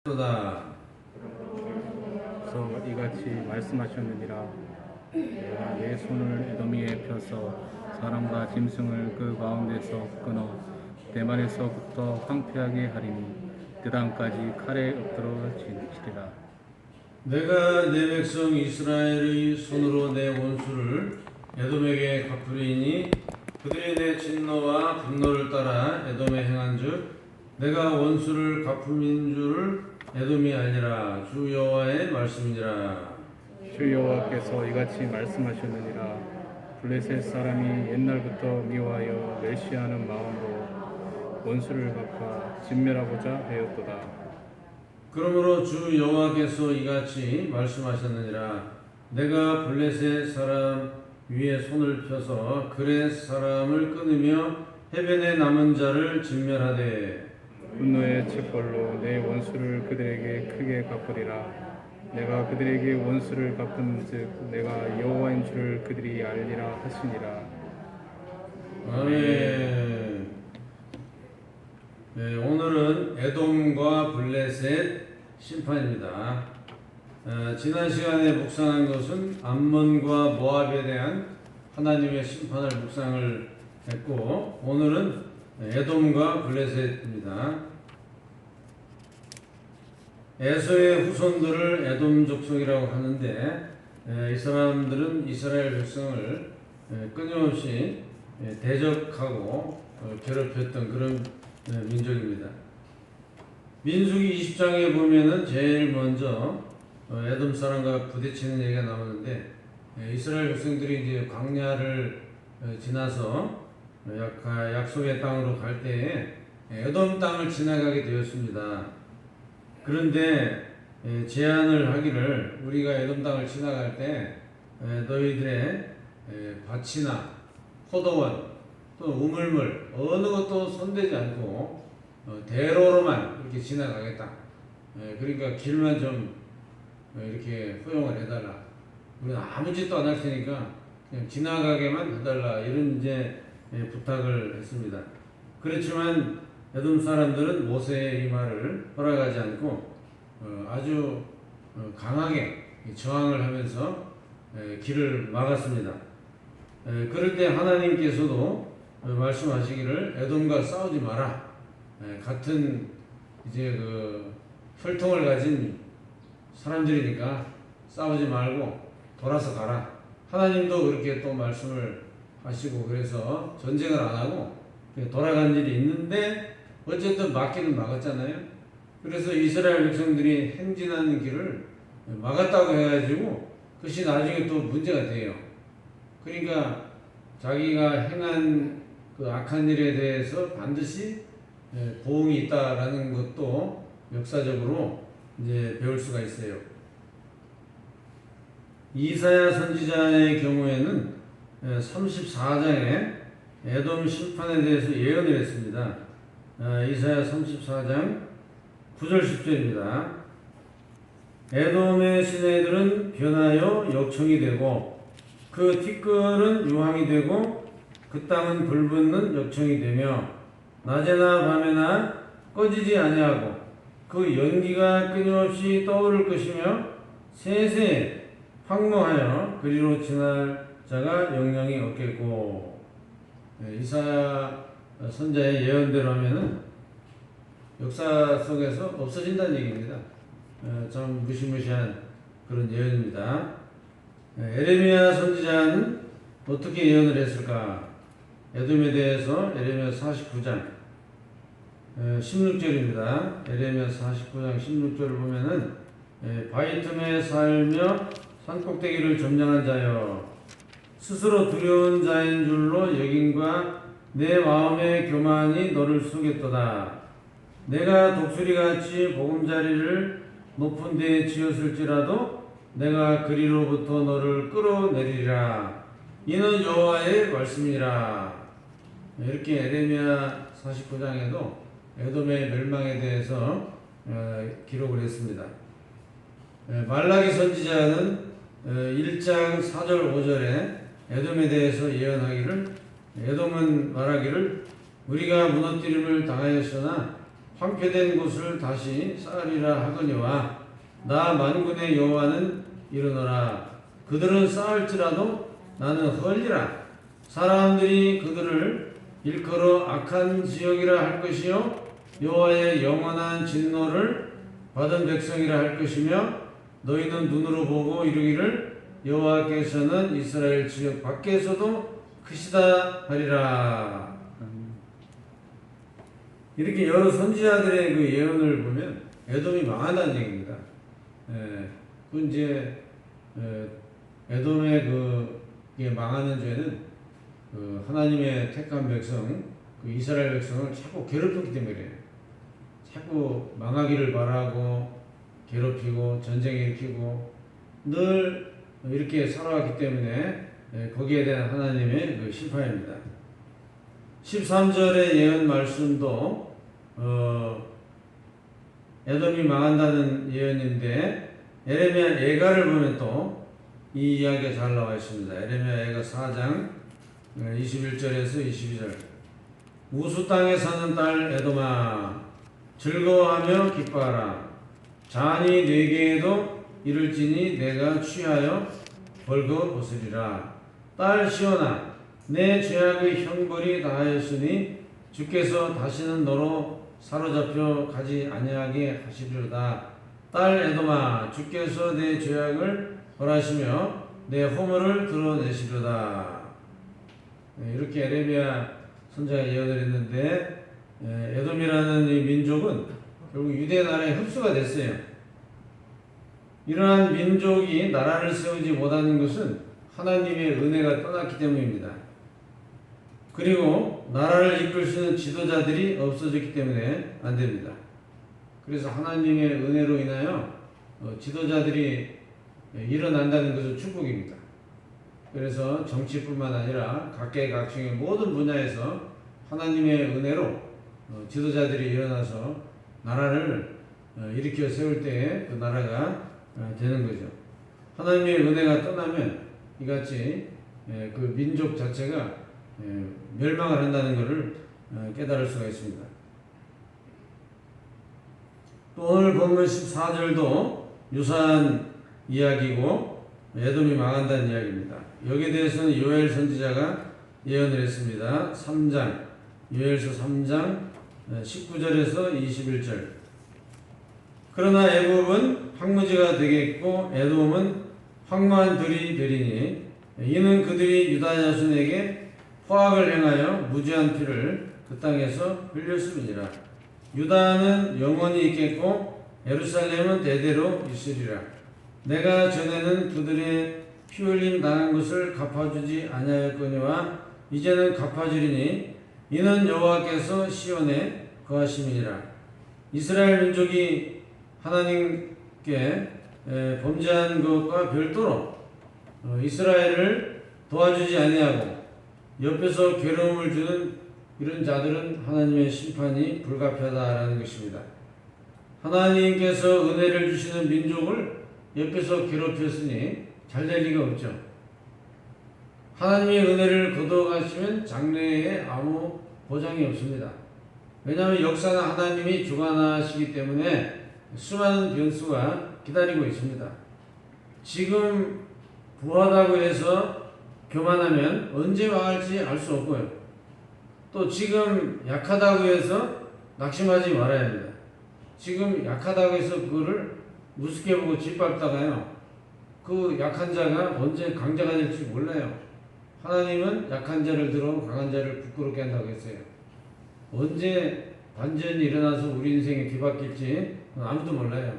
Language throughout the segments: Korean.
다 그래서 이같이 말씀하셨느니라. 내가 내 손을 에돔에게 펴서 사람과 짐승을 그 가운데서 끊어 대만에서부터 황폐하게 하리니 그 땅까지 칼에 엎드러 지리라. 내가 내 백성 이스라엘의 손으로 내 원수를 에돔에게 갚으리니 그들이 내 진노와 분노를 따라 에돔에 행한즉 내가 원수를 갚음인 줄을 에돔이 아니라 주 여호와의 말씀이니라. 주 여호와께서 이같이 말씀하셨느니라. 블레셋 사람이 옛날부터 미워하여 멸시하는 마음으로 원수를 갚아 진멸하고자 하였도다. 그러므로 주 여호와께서 이같이 말씀하셨느니라. 내가 블레셋 사람 위에 손을 펴서 그렛 사람을 끊으며 해변에 남은 자를 진멸하되 분노의 칫벌로 내 원수를 그들에게 크게 갚으리라. 내가 그들에게 원수를 갚은즉 내가 여호와인 줄을 그들이 알리라 하시니라. 아멘. 네, 오늘은 에돔과 블레셋 심판입니다. 지난 시간에 묵상한 것은 암몬과 모압에 대한 하나님의 심판을 묵상을 했고, 오늘은 에돔과 블레셋입니다. 에서의 후손들을 에돔 족속이라고 하는데, 이 사람들은 이스라엘 백성을 끊임없이 대적하고 괴롭혔던 그런 민족입니다. 민수기 20장에 보면은 제일 먼저 에돔 사람과 부딪히는 얘기가 나오는데, 이스라엘 백성들이 이제 광야를 지나서 약속의 땅으로 갈 때에 에돔 땅을 지나가게 되었습니다. 그런데 제안을 하기를 우리가 에돔 땅을 지나갈 때 너희들의 밭이나 포도원 또 우물물 어느 것도 손대지 않고 대로로만 이렇게 지나가겠다. 그러니까 길만 좀 이렇게 허용을 해달라. 우리는 아무 짓도 안 할 테니까 그냥 지나가게만 해달라. 이런 이제 부탁을 했습니다. 그렇지만 에돔 사람들은 모세의 이 말을 허락하지 않고 아주 강하게 저항을 하면서 길을 막았습니다. 그럴 때 하나님께서도 말씀하시기를 에돔과 싸우지 마라. 같은 이제 그 혈통을 가진 사람들이니까 싸우지 말고 돌아서 가라. 하나님도 그렇게 또 말씀을 하시고 그래서 전쟁을 안 하고 돌아간 일이 있는데 어쨌든 막기는 막았잖아요. 그래서 이스라엘 백성들이 행진하는 길을 막았다고 해가지고 그것이 나중에 또 문제가 돼요. 그러니까 자기가 행한 그 악한 일에 대해서 반드시 보응이 있다라는 것도 역사적으로 이제 배울 수가 있어요. 이사야 선지자의 경우에는 34장에 에돔 심판에 대해서 예언을 했습니다. 이사야 34장 9절 10절입니다. 에돔의 시내들은 변하여 역청이 되고 그 티끌은 유황이 되고 그 땅은 불붙는 역청이 되며 낮에나 밤에나 꺼지지 아니하고 그 연기가 끊임없이 떠오를 것이며 세세 황무하여 그리로 지날 자가 영영이 없겠고. 이사야 선자의 예언대로 하면은 역사 속에서 없어진다는 얘기입니다. 참 무시무시한 그런 예언입니다. 에레미야 선지자는 어떻게 예언을 했을까? 에돔에 대해서 에레미야 49장 16절입니다. 에레미야 49장 16절을 보면은 바위 틈에 살며 산꼭대기를 점령한 자여 스스로 두려운 자인 줄로 여김과 내 마음의 교만이 너를 속였도다. 내가 독수리같이 보금자리를 높은 데에 지었을지라도 내가 그리로부터 너를 끌어내리리라. 이는 여호와의 말씀이라. 이렇게 에레미야 49장에도 에돔의 멸망에 대해서 기록을 했습니다. 말라기 선지자는 1장 4절 5절에 에돔에 대해서 예언하기를 에돔은 말하기를 우리가 무너뜨림을 당하였으나 황폐된 곳을 다시 쌓으리라 하거니와 나 만군의 여호와는 이르노라. 그들은 쌓을지라도 나는 헐리라. 사람들이 그들을 일컬어 악한 지역이라 할 것이요 여호와의 영원한 진노를 받은 백성이라 할 것이며 너희는 눈으로 보고 이르기를 여호와께서는 이스라엘 지역 밖에서도 크시다 하리라. 이렇게 여러 선지자들의 그 예언을 보면 에돔이 망한다는 얘기입니다. 그 이제 에돔의 그게 망하는 죄는 그 하나님의 택한 백성, 그 이스라엘 백성을 자꾸 괴롭혔기 때문에 자꾸 망하기를 바라고 괴롭히고 전쟁 일으키고 늘 이렇게 살아왔기 때문에 거기에 대한 하나님의 그 심판입니다. 13절의 예언 말씀도 에돔이 망한다는 예언인데 에레미야 애가를 보면 또 이 이야기가 잘 나와 있습니다. 에레미야 애가 4장 21절에서 22절 우수 땅에 사는 딸 에돔아 즐거워하며 기뻐하라. 잔이 네게에도 이를지니 내가 취하여 벌거벗으리라. 딸 시온아 내 죄악의 형벌이 다하였으니 주께서 다시는 너로 사로잡혀 가지 아니하게 하시리로다. 딸 에돔아 주께서 내 죄악을 벌하시며 내 허물을 드러내시리로다. 이렇게 에레미야 선지자가 예언을 했는데 에돔이라는 이 민족은 결국 유대 나라에 흡수가 됐어요. 이러한 민족이 나라를 세우지 못하는 것은 하나님의 은혜가 떠났기 때문입니다. 그리고 나라를 이끌 수 있는 지도자들이 없어졌기 때문에 안 됩니다. 그래서 하나님의 은혜로 인하여 지도자들이 일어난다는 것은 축복입니다. 그래서 정치뿐만 아니라 각계각층의 모든 분야에서 하나님의 은혜로 지도자들이 일어나서 나라를 일으켜 세울 때에 그 나라가 되는 거죠. 하나님의 은혜가 떠나면 이같이 그 민족 자체가 멸망을 한다는 것을 깨달을 수가 있습니다. 또 오늘 본문 14절도 유사한 이야기고 에돔이 망한다는 이야기입니다. 여기에 대해서는 요엘 선지자가 예언을 했습니다. 3장 요엘서 3장 19절에서 21절 그러나 애굽은 황무지가 되겠고 에돔은 황무한 들이 되리니 이는 그들이 유다 자손에게 포악을 행하여 무지한 피를 그 땅에서 흘렸음이니라. 유다는 영원히 있겠고 예루살렘은 대대로 있으리라. 내가 전에는 그들의 피 흘림 당한 것을 갚아주지 아니하였거니와 이제는 갚아주리니 이는 여호와께서 시온에 거하심이니라. 이스라엘 민족이 하나님께 범죄한 것과 별도로 이스라엘을 도와주지 아니하고 옆에서 괴로움을 주는 이런 자들은 하나님의 심판이 불가피하다라는 것입니다. 하나님께서 은혜를 주시는 민족을 옆에서 괴롭혔으니 잘 될 리가 없죠. 하나님의 은혜를 거둬가시면 장래에 아무 보장이 없습니다. 왜냐하면 역사는 하나님이 주관하시기 때문에 수많은 변수가 기다리고 있습니다. 지금 부하다고 해서 교만하면 언제 망할지 알 수 없고요. 또 지금 약하다고 해서 낙심하지 말아야 합니다. 지금 약하다고 해서 그거를 우습게 보고 짓밟다가요. 그 약한 자가 언제 강자가 될지 몰라요. 하나님은 약한 자를 들어 강한 자를 부끄럽게 한다고 했어요. 언제 반전이 일어나서 우리 인생이 뒤바뀔지 아무도 몰라요.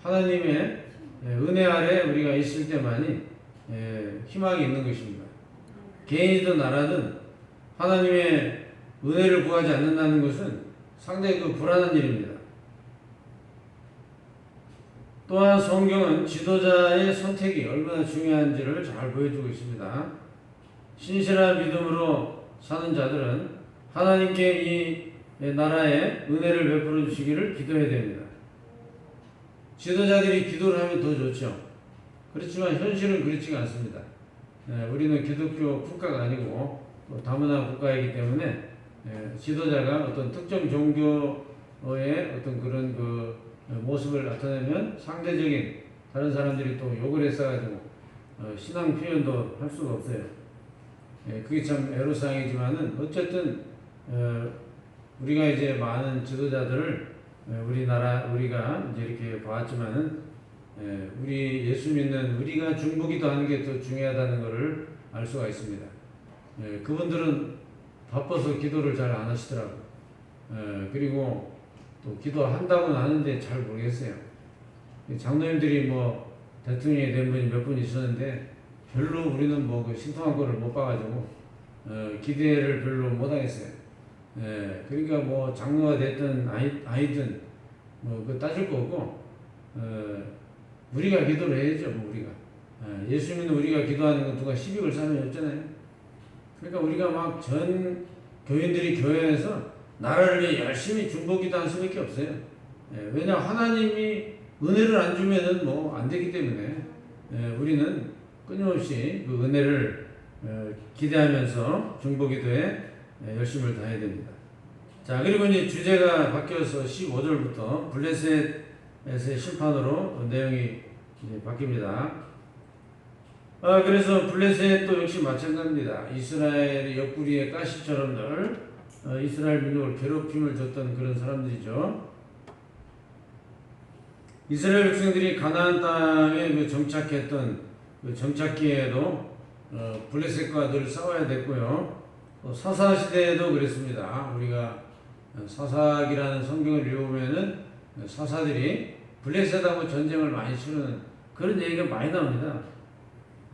하나님의 은혜 아래 우리가 있을 때만이 희망이 있는 것입니다. 개인이든 나라든 하나님의 은혜를 구하지 않는다는 것은 상당히 불안한 일입니다. 또한 성경은 지도자의 선택이 얼마나 중요한지를 잘 보여주고 있습니다. 신실한 믿음으로 사는 자들은 하나님께 이 나라에 은혜를 베풀어 주시기를 기도해야 됩니다. 지도자들이 기도를 하면 더 좋죠. 그렇지만 현실은 그렇지가 않습니다. 우리는 기독교 국가가 아니고 다문화 국가이기 때문에 지도자가 어떤 특정 종교 어떤 그런 그 모습을 나타내면 상대적인 다른 사람들이 또 욕을 했어가지고 신앙 표현도 할 수가 없어요. 그게 참 애로사항이지만은 어쨌든 우리가 이제 많은 지도자들을 우리가 이제 이렇게 봤지만은 우리 예수 믿는 우리가 중보기도 하는 게 더 중요하다는 것을 알 수가 있습니다. 그분들은 바빠서 기도를 잘 안 하시더라고요. 그리고 또 기도한다고는 하는데 잘 모르겠어요. 장로님들이 뭐 대통령이 된 분이 몇 분 있었는데 별로 우리는 뭐 그 신통한 거를 못 봐가지고 기대를 별로 못 하겠어요. 그러니까 뭐 장로가 됐든 아니든 뭐 그 따질 거 없고 우리가 기도를 해야죠. 뭐 우리가 예수 믿는 우리가 기도하는 건 누가 시비걸 사람이 없잖아요. 그러니까 우리가 막 전 교인들이 교회에서 나라를 위해 열심히 중보기도할 수밖에 없어요. 왜냐 하나님이 은혜를 안 주면은 뭐 안 되기 때문에 우리는 끊임없이 그 은혜를 기대하면서 중보기도에 열심을 다해야 됩니다. 자, 그리고 이제 주제가 바뀌어서 15절부터 블레셋의 심판으로 내용이 이제 바뀝니다. 그래서 블레셋도 역시 마찬가지입니다. 이스라엘의 옆구리에 가시처럼 늘 이스라엘 민족을 괴롭힘을 줬던 그런 사람들이죠. 이스라엘 백성들이 가나안 땅에 그 정착했던 그 정착기에도 블레셋과 늘 싸워야 됐고요. 또 사사 시대에도 그랬습니다. 우리가 사사기라는 성경을 읽어보면은 사사들이 블레셋하고 전쟁을 많이 치르는 그런 얘기가 많이 나옵니다.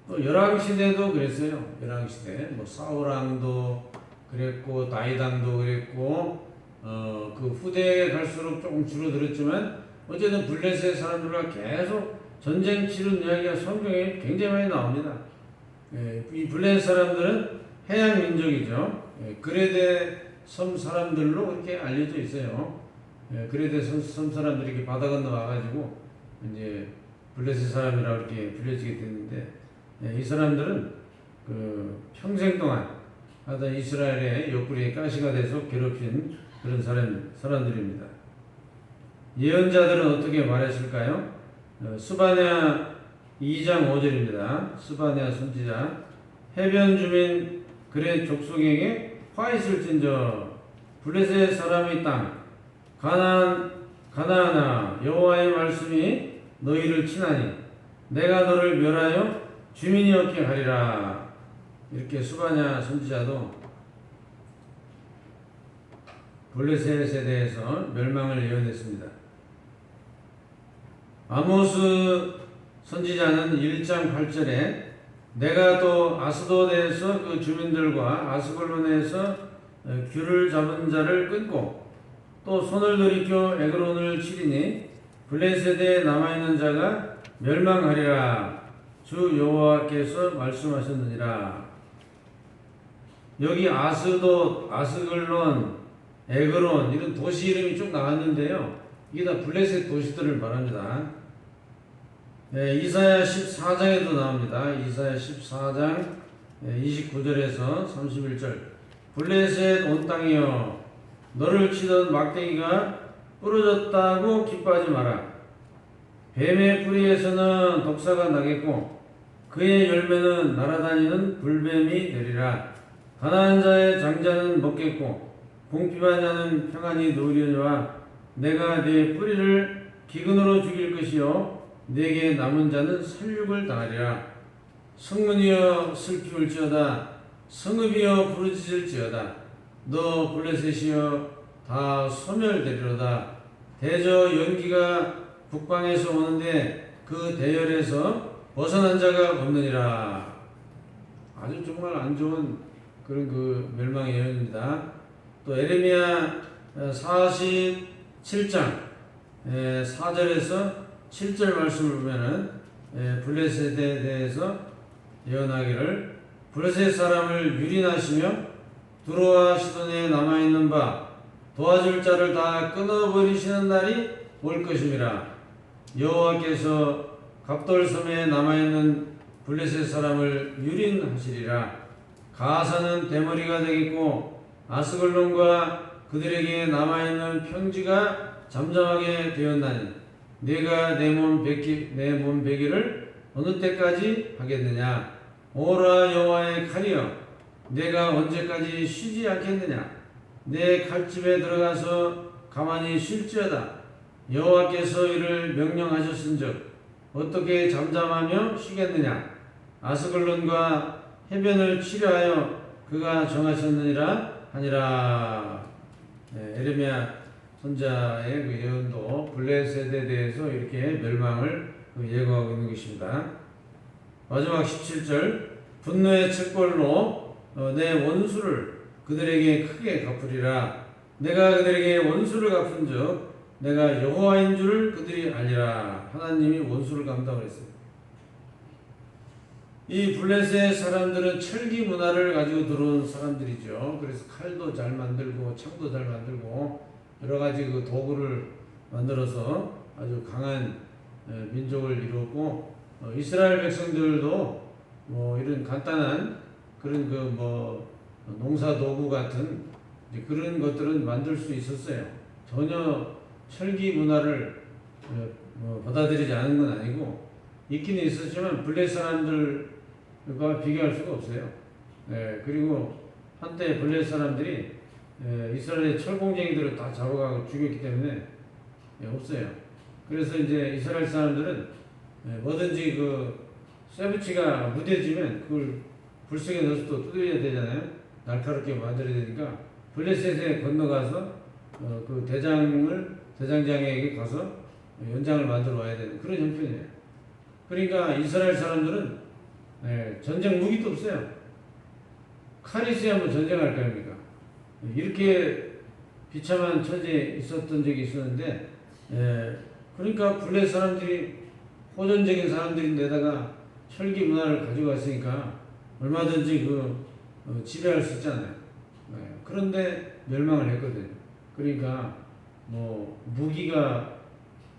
또 열왕시대도 그랬어요. 열왕시대 뭐 사울왕도 그랬고 다윗왕도 그랬고 그 후대에 갈수록 조금 줄어들었지만 어쨌든 블레셋 사람들과 계속 전쟁 치른 이야기가 성경에 굉장히 많이 나옵니다. 이 블레셋 사람들은 해양 민족이죠. 그레데 섬 사람들로 이렇게 알려져 있어요. 그레데 섬 사람들이 이렇게 바다 건너 와가지고 이제 블레셋 사람이라고 이렇게 불려지게 됐는데 이 사람들은 그 평생 동안 하던 이스라엘의 옆구리에 가시가 돼서 괴롭힌 그런 사람들입니다. 예언자들은 어떻게 말했을까요? 스바냐 2장 5절입니다. 스바냐 선지자 해변 주민 그레 족속에게 화 있을진저 블레셋 사람의 땅 가나안아 여호와의 말씀이 너희를 치나니 내가 너를 멸하여 주민이 없게 하리라. 이렇게 스바냐 선지자도 블레셋에 대해서 멸망을 예언했습니다. 아모스 선지자는 1장 8절에 내가 또 아스돗에서 그 주민들과 아스글론에서 귤을 잡은 자를 끊고 또 손을 돌이켜 에그론을 치리니 블레셋에 남아있는 자가 멸망하리라. 주 여호와께서 말씀하셨느니라. 여기 아스돗, 아스글론, 에그론 이런 도시 이름이 쭉 나왔는데요. 이게 다 블레셋 도시들을 말합니다. 이사야 14장에도 나옵니다. 이사야 14장 29절에서 31절 블레셋 온 땅이여 너를 치던 막대기가 부러졌다고 기뻐하지 마라. 뱀의 뿌리에서는 독사가 나겠고 그의 열매는 날아다니는 불뱀이 되리라. 가난한 자의 장자는 먹겠고 궁핍한 자는 평안히 누리려니와 내가 네 뿌리를 기근으로 죽일 것이요 네게 남은 자는 살육을 당하리라. 성문이여 슬피 울지어다 성읍이여 부르짖을지어다 너 블레셋이여 다 소멸되리로다. 대저 연기가 북방에서 오는데 그 대열에서 벗어난 자가 없느니라. 아주 정말 안 좋은 그런 그 멸망의 예언입니다. 또 에레미야 47장 4절에서 7절 말씀을 보면은 블레셋에 대해서 예언하기를 블레셋 사람을 유린하시며 두로와 시돈에 남아있는 바 도와줄 자를 다 끊어버리시는 날이 올 것임이라. 여호와께서 갑돌섬에 남아있는 블레셋 사람을 유린하시리라. 가사는 대머리가 되겠고 아스글론과 그들에게 남아있는 평지가 잠잠하게 되었나니 내가 내 몸 베기를 어느 때까지 하겠느냐. 오라 여호와의 칼이여, 내가 언제까지 쉬지 않겠느냐. 내 칼집에 들어가서 가만히 쉴지어다. 여호와께서 이를 명령하셨은즉 어떻게 잠잠하며 쉬겠느냐. 아스글론과 해변을 치료하여 그가 정하셨느니라 하니라. 에레미야 선자의 그 예언도 블레셋에 대해서 이렇게 멸망을 예고하고 있는 것입니다. 마지막 17절, 분노의 책벌로 내 원수를 그들에게 크게 갚으리라. 내가 그들에게 원수를 갚은즉 내가 여호와인 줄을 그들이 알리라. 하나님이 원수를 갚는다고 했습니다. 이 블레셋 사람들은 철기 문화를 가지고 들어온 사람들이죠. 그래서 칼도 잘 만들고 창도 잘 만들고 여러 가지 그 도구를 만들어서 아주 강한 민족을 이루었고, 이스라엘 백성들도 뭐 이런 간단한 그런 그 뭐 농사 도구 같은 그런 것들은 만들 수 있었어요. 전혀 철기 문화를 받아들이지 않은 건 아니고 있기는 있었지만 블레셋 사람들과 비교할 수가 없어요. 그리고 한때 블레셋 사람들이 이스라엘의 철공쟁이들을 다 잡아가고 죽였기 때문에 없어요. 그래서 이제 이스라엘 사람들은 뭐든지 그 쇠붙이가 무뎌지면 그걸 불 속에 넣어서 또 두드려야 되잖아요. 날카롭게 만들어야 되니까 블레셋에 건너가서 그 대장장에게 가서 연장을 만들어 와야 되는 그런 형편이에요. 그러니까 이스라엘 사람들은 전쟁 무기도 없어요. 칼이 있어야 뭐 전쟁할 거 아닙니까? 이렇게 비참한 처지에 있었던 적이 있었는데, 그러니까 블레셋 사람들이 호전적인 사람들인데다가 철기 문화를 가지고 왔으니까 얼마든지 지배할 수 있잖아요. 그런데 멸망을 했거든요. 그러니까 뭐 무기가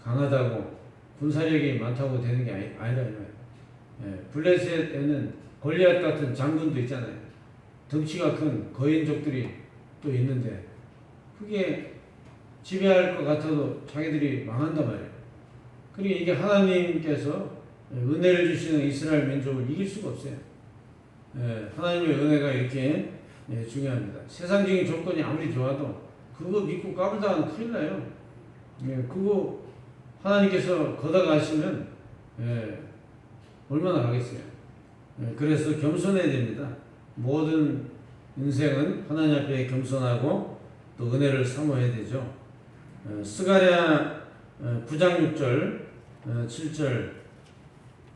강하다고 군사력이 많다고 되는 게 아니라 블레셋에는 골리앗 같은 장군도 있잖아요. 덩치가 큰 거인족들이 또 있는데 그게 지배할 것 같아도 자기들이 망한단 말이에요. 그러니까 이게 하나님께서 은혜를 주시는 이스라엘 민족을 이길 수가 없어요. 하나님의 은혜가 이렇게 중요합니다. 세상적인 조건이 아무리 좋아도 그거 믿고 까불다가는 큰일 나요. 그거 하나님께서 걷어가시면 얼마나 가겠어요. 그래서 겸손해야 됩니다. 모든 인생은 하나님 앞에 겸손하고 또 은혜를 사모해야 되죠. 스가랴 9장 6절 7절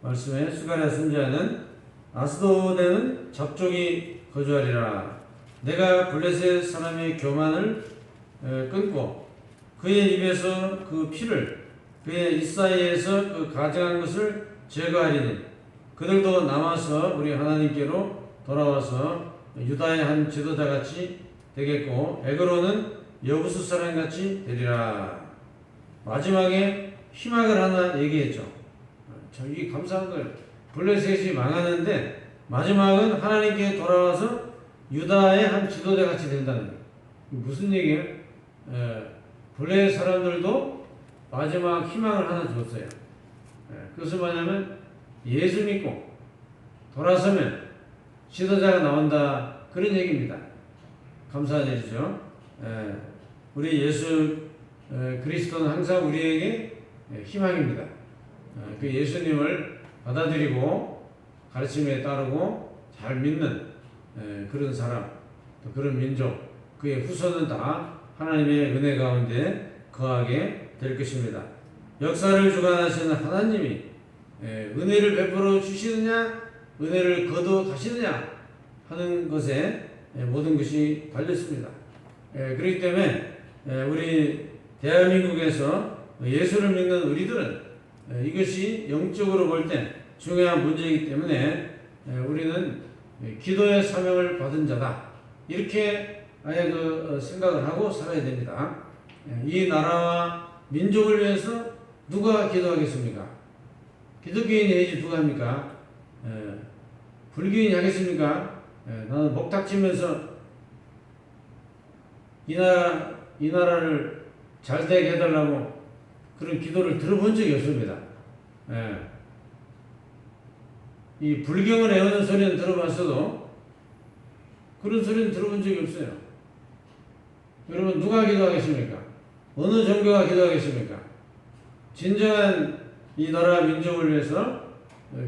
말씀에 스가랴 선지자는 아스도데는 잡종이 거주하리라. 내가 블레셋 사람의 교만을 끊고 그의 입에서 그 피를 그의 이사이에서 그 가증한 것을 제거하리니 그들도 남아서 우리 하나님께로 돌아와서 유다의 한 지도자같이 되겠고 에그로는 여부수 사람같이 되리라. 마지막에 희망을 하나 얘기했죠. 이게 감사한 거예요. 블레셋이 망하는데 마지막은 하나님께 돌아와서 유다의 한 지도자같이 된다는 거예요. 무슨 얘기예요? 블레셋 사람들도 마지막 희망을 하나 줬어요. 그것은 뭐냐면 예수 믿고 돌아서면 지도자가 나온다, 그런 얘기입니다. 감사한 일이죠. 우리 예수 그리스도는 항상 우리에게 희망입니다. 그 예수님을 받아들이고 가르침에 따르고 잘 믿는 그런 사람, 또 그런 민족, 그의 후손은 다 하나님의 은혜 가운데 거하게 될 것입니다. 역사를 주관하시는 하나님이 은혜를 베풀어 주시느냐, 은혜를 거둬 가시느냐 하는 것에 모든 것이 달렸습니다. 그렇기 때문에 우리 대한민국에서 예수를 믿는 우리들은 이것이 영적으로 볼 때 중요한 문제이기 때문에 우리는 기도의 사명을 받은 자다, 이렇게 아예 생각을 하고 살아야 됩니다. 이 나라와 민족을 위해서 누가 기도하겠습니까? 기독교인이 해야지 누가 합니까? 불교인이 하겠습니까? 나는 목탁치면서 이 나라 이 나라를 잘 되게 해달라고 그런 기도를 들어본 적이 없습니다. 예. 이 불경을 애우는 소리는 들어봤어도 그런 소리는 들어본 적이 없어요. 여러분 누가 기도하겠습니까? 어느 종교가 기도하겠습니까? 진정한 이 나라 민족을 위해서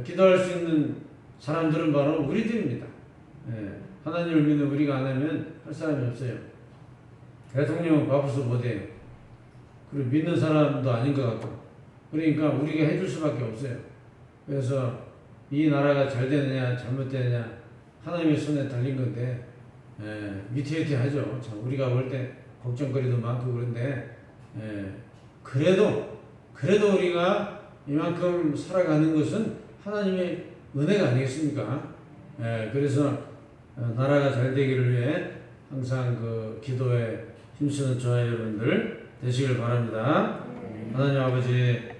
기도할 수 있는 사람들은 바로 우리들입니다. 예. 하나님을 믿는 우리가 안 하면 할 사람이 없어요. 대통령은 바빠서 못해요. 그리고 믿는 사람도 아닌 것 같고. 그러니까 우리가 해줄 수밖에 없어요. 그래서 이 나라가 잘 되느냐 잘못되느냐 하나님의 손에 달린 건데 위태위태하죠. 참 우리가 볼 때 걱정거리도 많고 그런데 그래도 우리가 이만큼 살아가는 것은 하나님의 은혜가 아니겠습니까? 그래서 나라가 잘 되기를 위해 항상 그 기도에 힘쓰는 저와 여러분들 되시길 바랍니다. 하나님 아버지